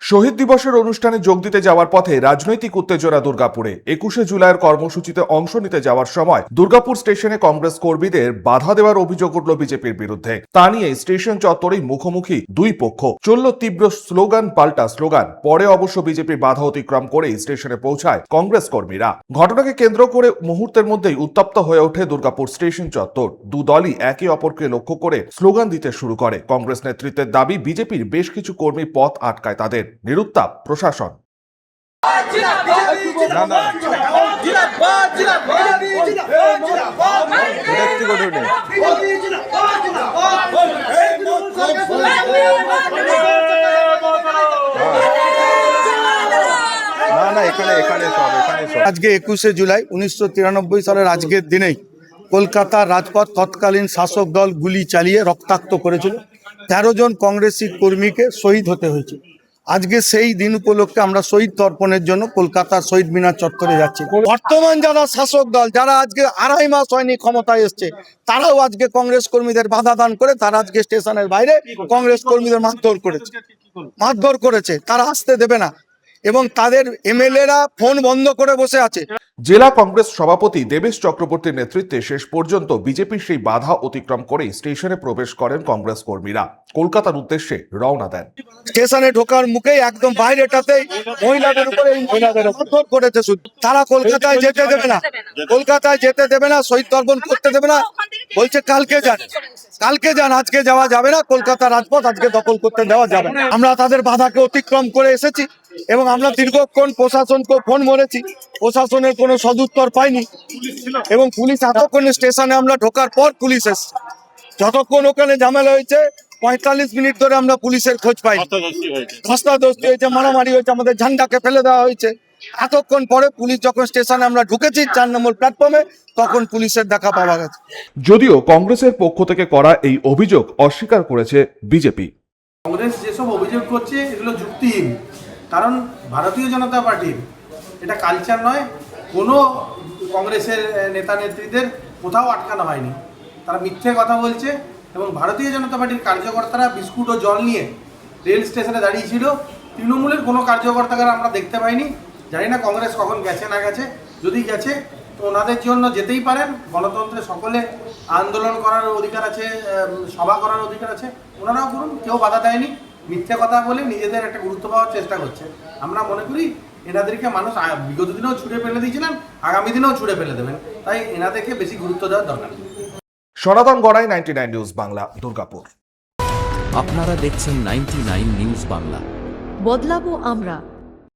শহীদ দিবসের অনুষ্ঠানে যোগ দিতে যাওয়ার পথে রাজনৈতিক উত্তেজনা দুর্গাপুরে। 21শে জুলাইয়ের কর্মসূচিতে অংশ নিতে যাওয়ার সময় দুর্গাপুর স্টেশনে কংগ্রেস কর্মীদের বাধা দেওয়ার অভিযোগ উঠল বিজেপির বিরুদ্ধে। তা নিয়ে স্টেশন চত্বরেই মুখোমুখি দুই পক্ষ, চলল তীব্র স্লোগান পাল্টা স্লোগান। পরে অবশ্য বিজেপির বাধা অতিক্রম করে স্টেশনে পৌঁছায় কংগ্রেস কর্মীরা। ঘটনাকে কেন্দ্র করে মুহূর্তের মধ্যেই উত্তপ্ত হয়ে ওঠে দুর্গাপুর স্টেশন চত্বর। দু দলই একে অপরকে লক্ষ্য করে স্লোগান দিতে শুরু করে। কংগ্রেস নেতৃত্বের দাবি, বিজেপির বেশ কিছু কর্মী পথ আটকায় তাদের। নিরুত্তাপ প্রশাসন। আজকে 21শে জুলাই 1993 সালের আজকের দিনেই কলকাতার রাজপথ তৎকালীন শাসক দল গুলি চালিয়ে রক্তাক্ত করেছিল। 13 জন কংগ্রেসী কর্মীকে শহীদ হতে হয়েছিল। আজকে সেই দিন উপলক্ষে আমরা শহীদ তর্পণের জন্য কলকাতার শহীদ মিনার চত্বরে যাচ্ছি। বর্তমান যারা শাসক দল, যারা আজকে 2.5 মাস হয়নি ক্ষমতায় এসছে, তারাও আজকে কংগ্রেস কর্মীদের বাধা দান করে তারা আজকে স্টেশনের বাইরে কংগ্রেস কর্মীদের মারধর করেছে। তারা আসতে দেবে না এবং তাদের এমএলএরা ফোন বন্ধ করে বসে আছে। জেলা কংগ্রেস সভাপতি দেবেশ চক্রবর্তীর নেতৃত্বে শেষ পর্যন্ত বিজেপির সেই বাধা অতিক্রম করে স্টেশনে প্রবেশ করেন কংগ্রেস কর্মীরা। কলকাতার উদ্দেশ্যে রওনা দেন। স্টেশনে ঢোকার মুখেই একদম বাইরেটাতেই মহিলাদের উপরে মারধর করেছে। শুধু তারা কলকাতায় যেতে দেবে না, কলকাতায় যেতে দেবে না, শহীদ তর্পণ করতে দেবে না। বলছে কালকে যান, কালকে যান, আজকে যাওয়া যাবে না। কলকাতা রাজপথ আজকে দখল করতে দেওয়া যাবে না। আমরা তাদের বাধাকে অতিক্রম করে এসেছি এবং আমরা দীর্ঘক্ষণ প্রশাসনকে ফোন করেছি, প্রশাসনের কোনো সদুত্তর পাইনি এবং পুলিশ এতক্ষণে স্টেশনে আমরা ঢোকার পর পুলিশ এসছে। যতক্ষণ ওখানে ঝামেলা হয়েছে 45 মিনিট ধরে আমরা পুলিশের খোঁজ পাই। ধস্তাধস্তি হয়েছে, মারামারি হয়েছে, আমাদের ঝান্ডাকে ফেলে দেওয়া হয়েছে। এতক্ষণ পরে পুলিশ যখন স্টেশনে আমরা ঢুকেছি 4 নম্বর প্ল্যাটফর্মে, তখন পুলিশের দেখা পাওয়া গেছে। যদিও কংগ্রেসের পক্ষ থেকে করা এই অভিযোগ অস্বীকার করেছে বিজেপি। কংগ্রেস যেসব অভিযোগ করছে এগুলো যুক্তিহীন, কারণ ভারতীয় জনতা পার্টির এটা কালচার নয়। কোনো কংগ্রেসের নেতা নেত্রীদের কোথাও আটকানো হয়নি, তারা মিথ্যে কথা বলছে। এবং ভারতীয় জনতা পার্টির কার্যকর্তারা বিস্কুট ও জল নিয়ে রেল স্টেশনে দাঁড়িয়েছিল। তৃণমূলের কোনো কার্যকর্তাকে আমরা দেখতে পাইনি। জানি না কংগ্রেস কখন গেছে না গেছে, যদি গেছে তো ওনাদের জন্য যেতেই পারেন। গণতন্ত্রে সকলে আন্দোলন করার অধিকার আছে, সভা করার অধিকার আছে, ওনারাও করুন, কেউ বাধা দেয়নি। মিথ্যে কথা বলে নিজেদের একটা গুরুত্ব পাওয়ার চেষ্টা করছে। আমরা মনে করি এনাদেরকে মানুষ বিগত দিনেও ছুড়ে ফেলে দিয়েছিলেন, আগামী দিনেও ছুড়ে ফেলে দেবেন, তাই এনাদেরকে বেশি গুরুত্ব দেওয়ার দরকার নেই। সনাতন গড়াই, 99 নিউজ বাংলা, দুর্গাপুর। আপনারা দেখছেন 99 নিউজ বাংলা। বদলাবো আমরা।